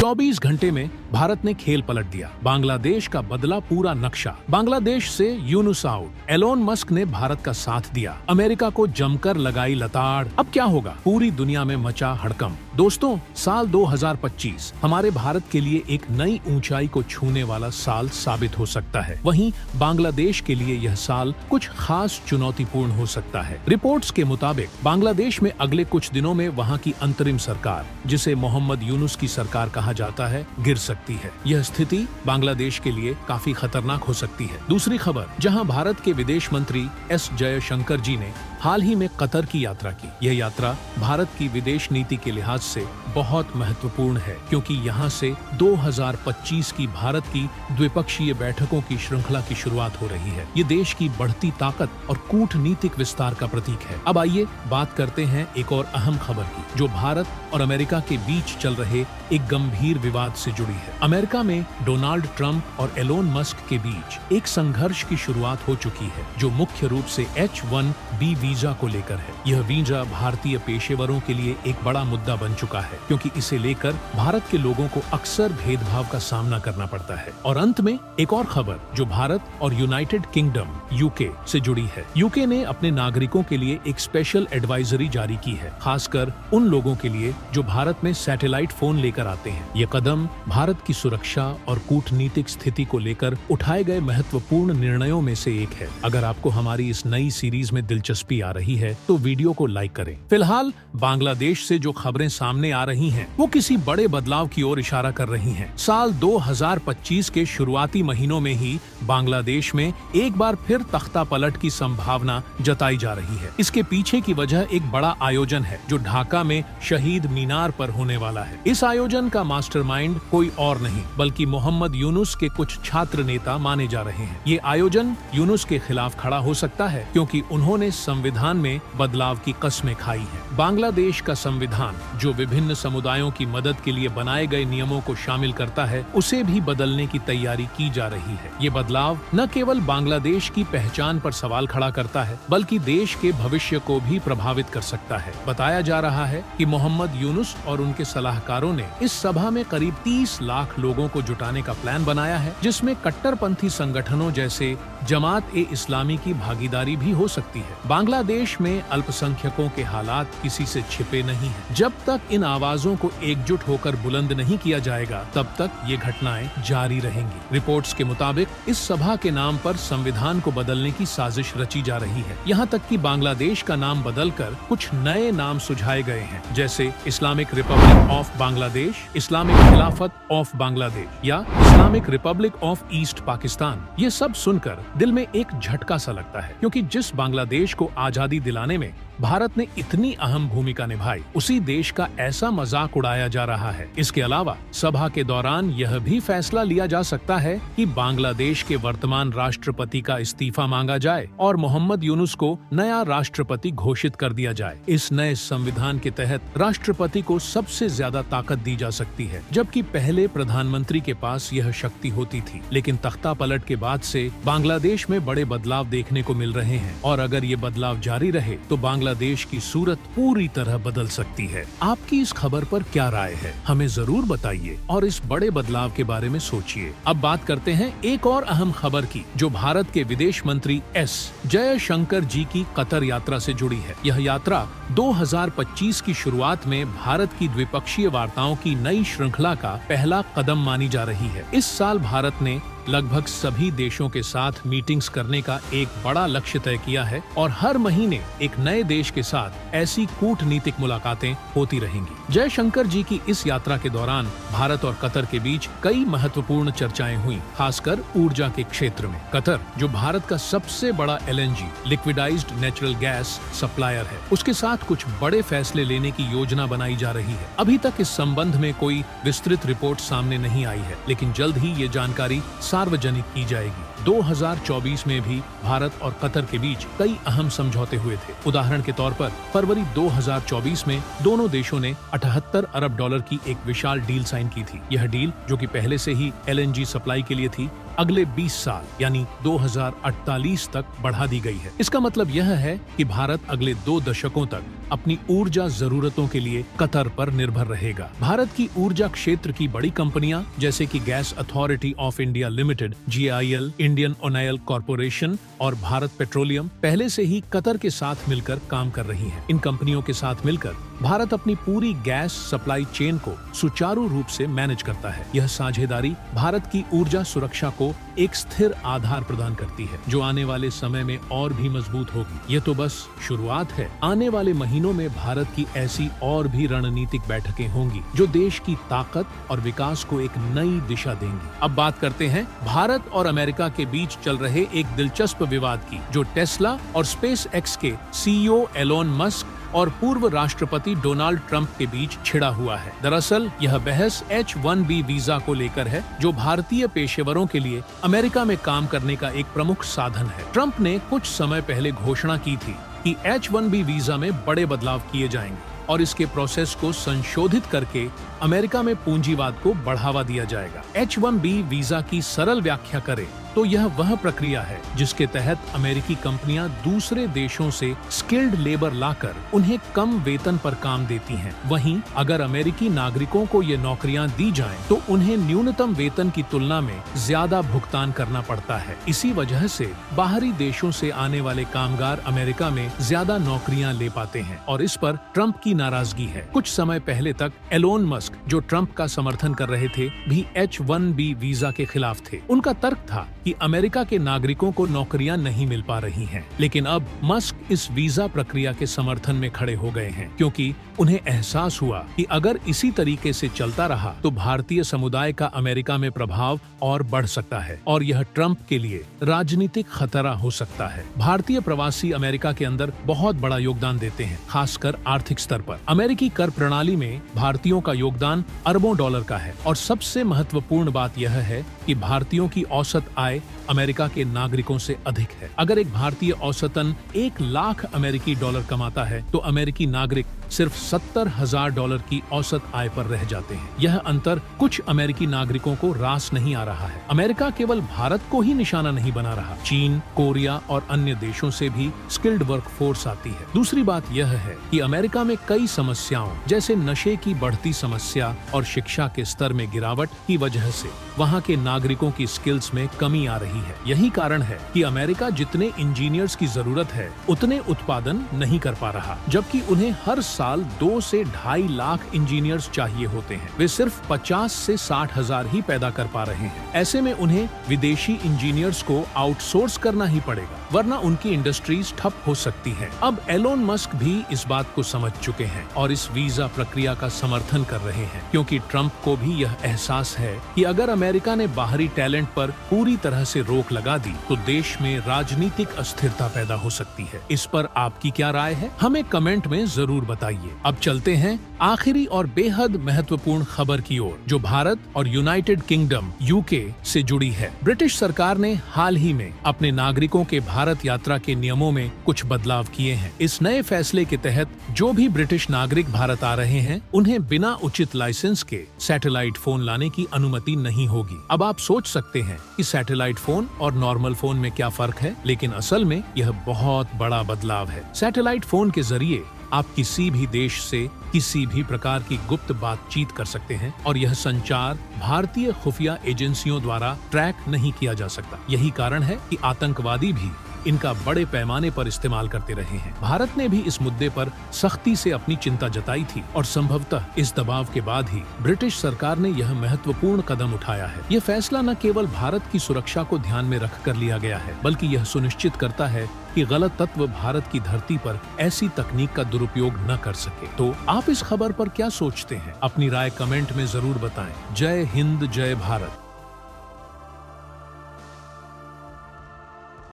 24 घंटे में भारत ने खेल पलट दिया। बांग्लादेश का बदला पूरा नक्शा। बांग्लादेश से यूनुस आउट। एलोन मस्क ने भारत का साथ दिया। अमेरिका को जमकर लगाई लताड़। अब क्या होगा? पूरी दुनिया में मचा हड़कंप। दोस्तों, साल 2025 हमारे भारत के लिए एक नई ऊंचाई को छूने वाला साल साबित हो सकता है। वहीं बांग्लादेश के लिए यह साल कुछ खास चुनौतीपूर्ण हो सकता है। रिपोर्ट्स के मुताबिक बांग्लादेश में अगले कुछ दिनों में वहां की अंतरिम सरकार, जिसे मोहम्मद यूनुस की सरकार कहा जाता है, गिर सकती है। यह स्थिति बांग्लादेश के लिए काफी खतरनाक हो सकती है। दूसरी खबर, जहां भारत के विदेश मंत्री एस जयशंकर जी ने हाल ही में कतर की यात्रा की। यह यात्रा भारत की विदेश नीति के लिहाज से बहुत महत्वपूर्ण है, क्योंकि यहां से 2025 की भारत की द्विपक्षीय बैठकों की श्रृंखला की शुरुआत हो रही है। ये देश की बढ़ती ताकत और कूटनीतिक विस्तार का प्रतीक है। अब आइए बात करते हैं एक और अहम खबर की, जो भारत और अमेरिका के बीच चल रहे एक गंभीर विवाद से जुड़ी है। अमेरिका में डोनाल्ड ट्रंप और एलोन मस्क के बीच एक संघर्ष की शुरुआत हो चुकी है, जो मुख्य रूप से H-1B वीजा को लेकर है। यह वीजा भारतीय पेशेवरों के लिए एक बड़ा मुद्दा बन चुका है, क्योंकि इसे लेकर भारत के लोगों को अक्सर भेदभाव का सामना करना पड़ता है। और अंत में एक और खबर, जो भारत और यूनाइटेड किंगडम यूके से जुड़ी है। यूके ने अपने नागरिकों के लिए एक स्पेशल एडवाइजरी जारी की है, खासकर उन लोगों के लिए जो भारत में सैटेलाइट फोन लेकर आते हैं। ये कदम भारत की सुरक्षा और कूटनीतिक स्थिति को लेकर उठाए गए महत्वपूर्ण निर्णयों में से एक है। अगर आपको हमारी इस नई सीरीज में दिलचस्पी आ रही है तो वीडियो को लाइक करें। फिलहाल बांग्लादेश से जो खबरें सामने आ रही हैं, वो किसी बड़े बदलाव की ओर इशारा कर रही हैं। साल 2025 के शुरुआती महीनों में ही बांग्लादेश में एक बार फिर तख्ता पलट की संभावना जताई जा रही है। इसके पीछे की वजह एक बड़ा आयोजन है, जो ढाका में शहीद मीनार पर होने वाला है। इस आयोजन का मास्टरमाइंड कोई और नहीं बल्कि मोहम्मद यूनुस के कुछ छात्र नेता माने जा रहे हैं। ये आयोजन यूनुस के खिलाफ खड़ा हो सकता है, क्योंकि उन्होंने संविधान में बदलाव की कस्में खाई हैं। बांग्लादेश का संविधान, जो विभिन्न समुदायों की मदद के लिए बनाए गए नियमों को शामिल करता है, उसे भी बदलने की तैयारी की जा रही है। ये बदलाव न केवल बांग्लादेश की पहचान पर सवाल खड़ा करता है, बल्कि देश के भविष्य को भी प्रभावित कर सकता है। बताया जा रहा है कि मोहम्मद यूनुस और उनके सलाहकारों ने इस सभा में करीब 30 लाख लोगों को जुटाने का प्लान बनाया है, जिसमें कट्टरपंथी संगठनों जैसे जमात-ए-इस्लामी की भागीदारी भी हो सकती है। बांग्लादेश में अल्पसंख्यकों के हालात किसी से छिपे नहीं हैं। जब तक इन आवाजों को एकजुट होकर बुलंद नहीं किया जाएगा, तब तक ये घटनाएं जारी रहेंगी। रिपोर्ट्स के मुताबिक इस सभा के नाम पर संविधान को बदलने की साजिश रची जा रही है। यहाँ तक कि बांग्लादेश का नाम बदलकर कुछ नए नाम सुझाए गए हैं, जैसे Islamic Republic of Bangladesh, Islamic खिलाफत ऑफ बांग्लादेश या Islamic Republic of east Pakistan. ये सब सुनकर दिल में एक झटका सा लगता है, क्योंकि जिस बांग्लादेश को आजादी दिलाने में भारत ने इतनी अहम भूमिका निभाई, उसी देश का ऐसा मजाक उड़ाया जा रहा है। इसके अलावा सभा के दौरान यह भी फैसला लिया जा सकता है कि बांग्लादेश के वर्तमान राष्ट्रपति का इस्तीफा मांगा जाए और मोहम्मद यूनुस को नया राष्ट्रपति घोषित कर दिया जाए। इस नए संविधान के तहत राष्ट्रपति को सबसे ज्यादा ताकत दी जा सकती है, जबकि पहले प्रधानमंत्री के पास यह शक्ति होती थी। लेकिन तख्ता पलट के बाद से बांग्लादेश में बड़े बदलाव देखने को मिल रहे हैं, और अगर ये बदलाव जारी रहे तो बांग्लादेश की सूरत पूरी तरह बदल सकती है। आपकी इस खबर पर क्या राय है? हमें जरूर बताइए और इस बड़े बदलाव के बारे में सोचिए। अब बात करते हैं एक और अहम खबर की, जो भारत के विदेश मंत्री एस जयशंकर जी की कतर यात्रा से जुड़ी है। यह यात्रा 2025 की शुरुआत में भारत की द्विपक्षीय वार्ताओं की नई श्रृंखला का पहला कदम मानी जा रही है। इस साल भारत ने लगभग सभी देशों के साथ मीटिंग्स करने का एक बड़ा लक्ष्य तय किया है, और हर महीने एक नए देश के साथ ऐसी कूटनीतिक मुलाकातें होती रहेंगी। जयशंकर जी की इस यात्रा के दौरान भारत और कतर के बीच कई महत्वपूर्ण चर्चाएं हुई, खासकर ऊर्जा के क्षेत्र में। कतर, जो भारत का सबसे बड़ा LNG लिक्विडाइज्ड नेचुरल गैस सप्लायर है, उसके साथ कुछ बड़े फैसले लेने की योजना बनाई जा रही है। अभी तक इस संबंध में कोई विस्तृत रिपोर्ट सामने नहीं आई है, लेकिन जल्द ही ये जानकारी सार्वजनिक की जाएगी। 2024 में भी भारत और कतर के बीच कई अहम समझौते हुए थे। उदाहरण के तौर पर फरवरी 2024 में दोनों देशों ने 78 अरब डॉलर की एक विशाल डील साइन की थी। यह डील, जो कि पहले से ही LNG सप्लाई के लिए थी, अगले 20 साल यानी 2048 तक बढ़ा दी गई है। इसका मतलब यह है कि भारत अगले 2 दशकों तक अपनी ऊर्जा जरूरतों के लिए कतर पर निर्भर रहेगा। भारत की ऊर्जा क्षेत्र की बड़ी कंपनियां जैसे कि gas authority of India limited, GIL, Indian oil corporation और भारत पेट्रोलियम पहले से ही कतर के साथ मिलकर काम कर रही हैं। इन कंपनियों के साथ मिलकर भारत अपनी पूरी गैस सप्लाई चेन को सुचारू रूप से मैनेज करता है। यह साझेदारी भारत की ऊर्जा सुरक्षा को एक स्थिर आधार प्रदान करती है, जो आने वाले समय में और भी मजबूत होगी। यह तो बस शुरुआत है। आने वाले महीनों में भारत की ऐसी और भी रणनीतिक बैठकें होंगी जो देश की ताकत और विकास को एक नई दिशा देंगी। अब बात करते हैं भारत और अमेरिका के बीच चल रहे एक दिलचस्प विवाद की, जो टेस्ला और स्पेस एक्स के CEO एलोन मस्क और पूर्व राष्ट्रपति डोनाल्ड ट्रंप के बीच छिड़ा हुआ है। दरअसल यह बहस H-1B वीजा को लेकर है, जो भारतीय पेशेवरों के लिए अमेरिका में काम करने का एक प्रमुख साधन है। ट्रंप ने कुछ समय पहले घोषणा की थी कि H-1B वीजा में बड़े बदलाव किए जाएंगे और इसके प्रोसेस को संशोधित करके अमेरिका में पूंजीवाद को बढ़ावा दिया जाएगा। H-1B वीजा की सरल व्याख्या करें तो यह वह प्रक्रिया है जिसके तहत अमेरिकी कंपनियां दूसरे देशों से स्किल्ड लेबर लाकर उन्हें कम वेतन पर काम देती हैं। वहीं अगर अमेरिकी नागरिकों को ये नौकरियां दी जाएं, तो उन्हें न्यूनतम वेतन की तुलना में ज्यादा भुगतान करना पड़ता है। इसी वजह से बाहरी देशों से आने वाले कामगार अमेरिका में ज्यादा नौकरियां ले पाते हैं और इस पर ट्रंप की नाराजगी है। कुछ समय पहले तक एलोन मस्क, जो ट्रंप का समर्थन कर रहे थे, भी H-1B वीजा के खिलाफ थे। उनका तर्क था कि अमेरिका के नागरिकों को नौकरियां नहीं मिल पा रही हैं। लेकिन अब मस्क इस वीजा प्रक्रिया के समर्थन में खड़े हो गए हैं, क्योंकि उन्हें एहसास हुआ कि अगर इसी तरीके से चलता रहा तो भारतीय समुदाय का अमेरिका में प्रभाव और बढ़ सकता है और यह ट्रंप के लिए राजनीतिक खतरा हो सकता है। भारतीय प्रवासी अमेरिका के अंदर बहुत बड़ा योगदान देते हैं, खासकर आर्थिक स्तर पर। अमेरिकी कर प्रणाली में भारतीयों का योगदान अरबों डॉलर का है और सबसे महत्वपूर्ण बात यह है कि भारतीयों की औसत आय अमेरिका के नागरिकों से अधिक है। अगर एक भारतीय औसतन 1 लाख अमेरिकी डॉलर कमाता है तो अमेरिकी नागरिक सिर्फ $70,000 की औसत आय पर रह जाते हैं। यह अंतर कुछ अमेरिकी नागरिकों को रास नहीं आ रहा है। अमेरिका केवल भारत को ही निशाना नहीं बना रहा, चीन, कोरिया और अन्य देशों से भी स्किल्ड वर्क फोर्स आती है। दूसरी बात यह है कि अमेरिका में कई समस्याओं जैसे नशे की बढ़ती समस्या और शिक्षा के स्तर में गिरावट की वजह से वहाँ के नागरिकों की स्किल्स में कमी आ रही है। यही कारण है कि अमेरिका जितने इंजीनियर्स की जरूरत है उतने उत्पादन नहीं कर पा रहा, जबकि उन्हें हर साल 2 से 2.5 लाख इंजीनियर्स चाहिए होते हैं। वे सिर्फ 50 से 60 हजार ही पैदा कर पा रहे हैं। ऐसे में उन्हें विदेशी इंजीनियर्स को आउटसोर्स करना ही पड़ेगा, वरना उनकी इंडस्ट्रीज ठप हो सकती हैं। अब एलोन मस्क भी इस बात को समझ चुके हैं और इस वीजा प्रक्रिया का समर्थन कर रहे हैं, क्योंकि ट्रंप को भी यह एहसास है कि अगर अमेरिका ने बाहरी टैलेंट पर पूरी तरह से रोक लगा दी तो देश में राजनीतिक अस्थिरता पैदा हो सकती है। इस पर आपकी क्या राय है, हमें कमेंट में जरूर बताइए। अब चलते हैं आखिरी और बेहद महत्वपूर्ण खबर की ओर, जो भारत और यूनाइटेड किंगडम UK से जुड़ी है। ब्रिटिश सरकार ने हाल ही में अपने नागरिकों के भारत यात्रा के नियमों में कुछ बदलाव किए हैं। इस नए फैसले के तहत जो भी ब्रिटिश नागरिक भारत आ रहे हैं उन्हें बिना उचित लाइसेंस के सैटेलाइट फोन लाने की अनुमति नहीं होगी। अब आप सोच सकते हैं कि सैटेलाइट फोन और नॉर्मल फोन में क्या फर्क है, लेकिन असल में यह बहुत बड़ा बदलाव है। सैटेलाइट फोन के जरिए आप किसी भी देश से किसी भी प्रकार की गुप्त बातचीत कर सकते हैं और यह संचार भारतीय खुफिया एजेंसियों द्वारा ट्रैक नहीं किया जा सकता। यही कारण है कि आतंकवादी भी इनका बड़े पैमाने पर इस्तेमाल करते रहे हैं। भारत ने भी इस मुद्दे पर सख्ती से अपनी चिंता जताई थी और संभवतः इस दबाव के बाद ही ब्रिटिश सरकार ने यह महत्वपूर्ण कदम उठाया है। यह फैसला न केवल भारत की सुरक्षा को ध्यान में रख कर लिया गया है, बल्कि यह सुनिश्चित करता है कि गलत तत्व भारत की धरती पर ऐसी तकनीक का दुरुपयोग न कर सके। तो आप इस खबर पर क्या सोचते हैं? अपनी राय कमेंट में जरूर बताएं। जय हिंद, जय भारत।